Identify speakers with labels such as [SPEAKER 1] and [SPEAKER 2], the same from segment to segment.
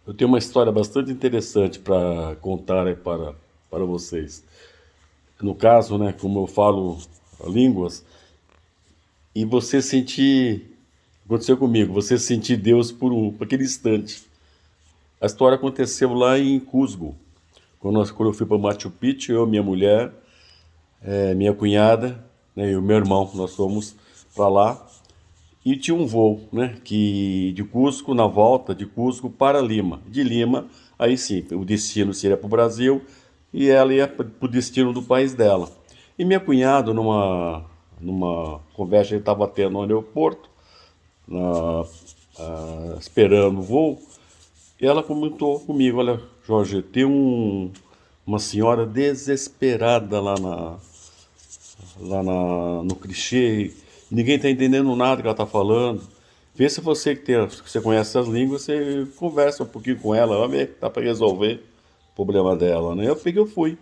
[SPEAKER 1] Eu tenho uma história bastante interessante para contar aí para vocês. No caso, né, como eu falo línguas, e você sentir, aconteceu comigo, você sentir Deus por aquele instante. A história aconteceu lá em Cusco, quando eu fui para Machu Picchu, eu, minha mulher, minha cunhada, né, e o meu irmão, nós fomos para lá. E tinha um voo, né, que de Cusco, na volta de Cusco para Lima. De Lima, aí sim, o destino seria para o Brasil e ela ia para o destino do país dela. E minha cunhada, numa conversa que estava tendo no aeroporto, na- esperando o voo, e ela comentou comigo, olha, Jorge, tem uma senhora desesperada no clichê, ninguém está entendendo nada que ela está falando. Vê se você que você conhece essas línguas, você conversa um pouquinho com ela, vai ver que dá para resolver o problema dela, né? Eu fui.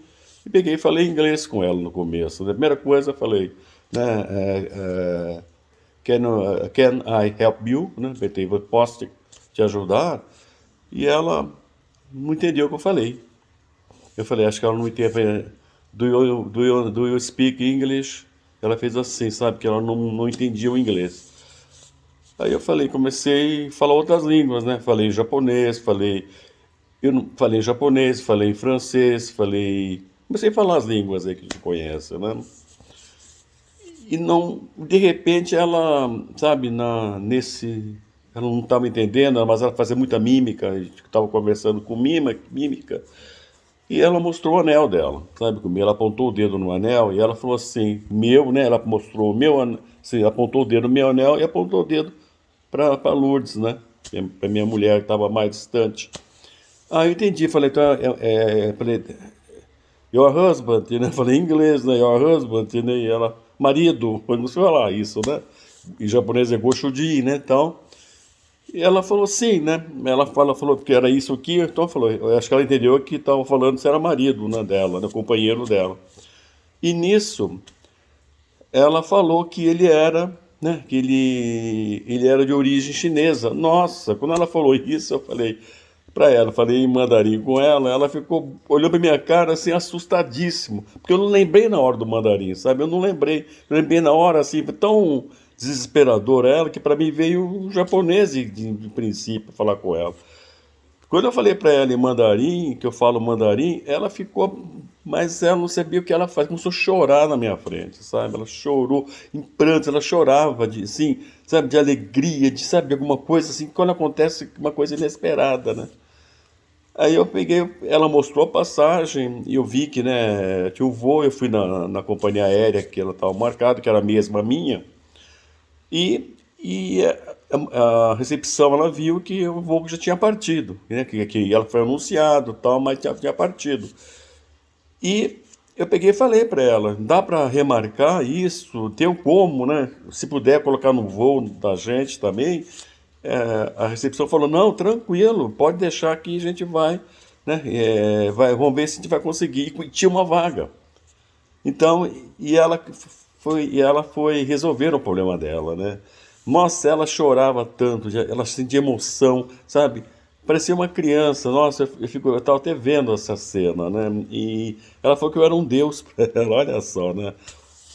[SPEAKER 1] E peguei e falei inglês com ela no começo. A primeira coisa eu falei, né, can I help you? Né? Posso te ajudar? E ela não entendeu o que eu falei. Eu falei, acho que ela não entende. Eu falei, do you speak English? Ela fez assim, sabe? Que ela não entendia o inglês. Aí eu falei, comecei a falar outras línguas, né? Falei japonês, falei japonês, falei francês, comecei a falar as línguas aí que a gente conhece, né? E não, de repente ela, sabe, ela não estava entendendo, mas ela fazia muita mímica, a gente estava conversando com mímica. E ela mostrou o anel dela, sabe comigo? Ela apontou o dedo no anel e ela falou assim, meu, né? Ela mostrou o meu anel, assim, apontou o dedo no meu anel e apontou o dedo para Lourdes, né? Para minha mulher que estava mais distante. Ah, eu entendi, falei, então, falei, your husband, né? Falei em inglês, né? Your husband, né? E ela, marido, eu não sei falar isso, né? Em japonês é goshujin, né? Então, e ela falou sim, né? Falou que era isso aqui, então falou, eu acho que ela entendeu que estavam falando se era marido, né, dela, né, companheiro dela. E nisso, ela falou que ele era, né, que ele era de origem chinesa. Nossa, quando ela falou isso, eu falei para ela, falei em mandarim com ela ficou, olhou para minha cara assim, assustadíssimo, porque eu não lembrei na hora do mandarim, sabe? Eu lembrei na hora assim, foi tão desesperador ela que para mim veio um japonês de princípio falar com ela. Quando eu falei para ela em mandarim, que eu falo mandarim, ela ficou, mas ela não sabia o que ela faz, começou a chorar na minha frente, sabe? Ela chorou em prantos, ela chorava de, assim, sabe, de alegria, de, sabe, alguma coisa assim, quando acontece uma coisa inesperada, né? Aí eu peguei, ela mostrou a passagem e eu vi que, né, tinha um voo, eu fui na companhia aérea que ela estava marcada, que era a mesma minha, e a recepção ela viu que o voo já tinha partido, né? Que ela foi anunciado, tal, mas tinha partido. E eu peguei e falei para ela, dá para remarcar isso? Tem como, né? Se puder colocar no voo da gente também. A recepção falou, não, tranquilo, pode deixar que a gente vai, né? Vamos ver se a gente vai conseguir. E tinha uma vaga. Então, e ela foi resolver o problema dela, né? Nossa, ela chorava tanto, ela sentia emoção, sabe? Parecia uma criança. Nossa, eu tava até vendo essa cena, né? E ela falou que eu era um deus para ela, olha só, né?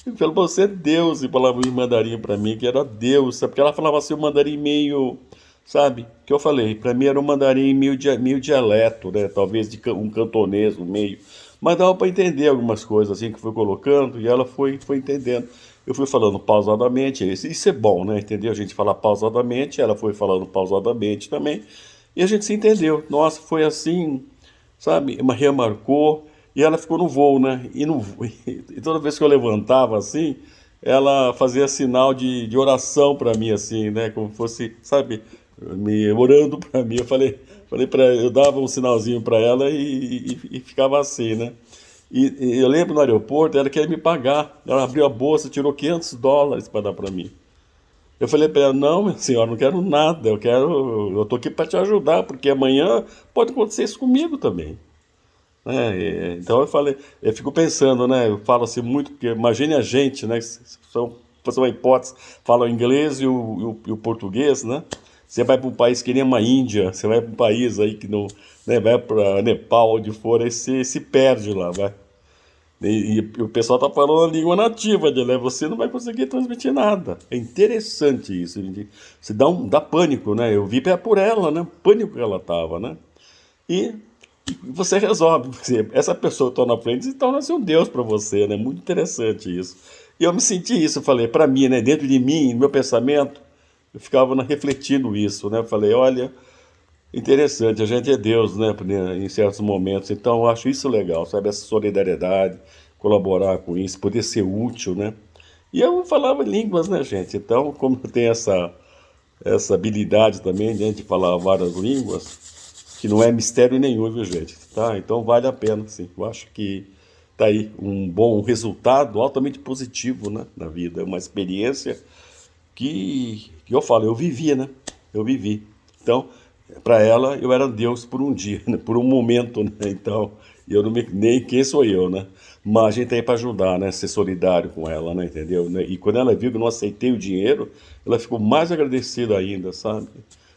[SPEAKER 1] Eu falei, você é Deus, e falava em mandarim para mim, que era Deus, sabe? Porque ela falava assim, um mandarim meio, sabe? Que eu falei, para mim era um mandarim meio dialeto, né? Talvez um cantonês, um meio. Mas dava para entender algumas coisas assim que foi colocando e ela foi entendendo. Eu fui falando pausadamente, isso é bom, né? Entendeu? A gente fala pausadamente, ela foi falando pausadamente também. E a gente se entendeu. Nossa, foi assim, sabe? Remarcou. E ela ficou no voo, né? E toda vez que eu levantava assim, ela fazia sinal de oração para mim, assim, né? Como fosse, sabe, me orando para mim. Falei para eu dava um sinalzinho para ela e ficava assim, né? E eu lembro no aeroporto, ela queria me pagar. Ela abriu a bolsa, tirou US$ 500 para dar para mim. Eu falei para ela, não, minha senhora, não quero nada, eu tô aqui para te ajudar, porque amanhã pode acontecer isso comigo também. Né? Então eu falei, eu fico pensando, né? Eu falo assim muito, porque imagine a gente, né? Fazer uma hipótese, fala o inglês e o português, né? Você vai para um país que nem uma Índia, você vai para um país aí que não, né, vai para Nepal, onde for, aí você se perde lá, vai. E o pessoal tá falando a língua nativa dele, né? Você não vai conseguir transmitir nada. É interessante isso, gente. Você dá pânico, né? Eu vi por ela, né? O pânico que ela tava, né? E você resolve. Essa pessoa que está na frente se torna-se um Deus para você, né? Muito interessante isso. E eu me senti isso, eu falei, para mim, né? Dentro de mim, no meu pensamento, eu ficava refletindo isso, né? Eu falei, olha, interessante, a gente é Deus, né? Em certos momentos. Então, eu acho isso legal, sabe? Essa solidariedade, colaborar com isso, poder ser útil, né? E eu falava línguas, né, gente? Então, como eu tenho essa habilidade também, né, de falar várias línguas, que não é mistério nenhum, viu, gente? Tá? Então vale a pena, sim. Eu acho que tá aí um bom resultado, altamente positivo, né, na vida. É uma experiência que eu falo, eu vivia, né? Eu vivi. Então, para ela, eu era Deus por um dia, né? Por um momento, né? Então, eu não me, nem quem sou eu, né? Mas a gente tá aí para ajudar, né? Ser solidário com ela, né? Entendeu? Né? E quando ela viu que eu não aceitei o dinheiro, ela ficou mais agradecida ainda, sabe?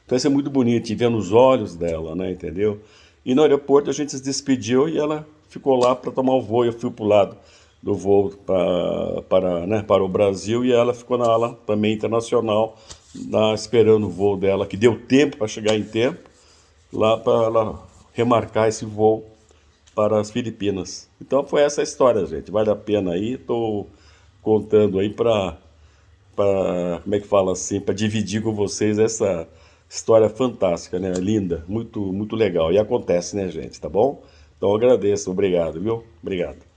[SPEAKER 1] Então isso é muito bonito, e ver nos olhos dela, né? Entendeu? E no aeroporto a gente se despediu e ela ficou lá para tomar o voo. Eu fui pro lado do voo né, para o Brasil e ela ficou na ala também internacional, lá, esperando o voo dela, que deu tempo para chegar em tempo, lá para ela remarcar esse voo para as Filipinas. Então foi essa a história, gente. Vale a pena aí. Estou contando aí como é que fala assim, para dividir com vocês essa história fantástica, né? Linda, muito, muito legal. E acontece, né, gente? Tá bom? Então eu agradeço, obrigado, viu? Obrigado.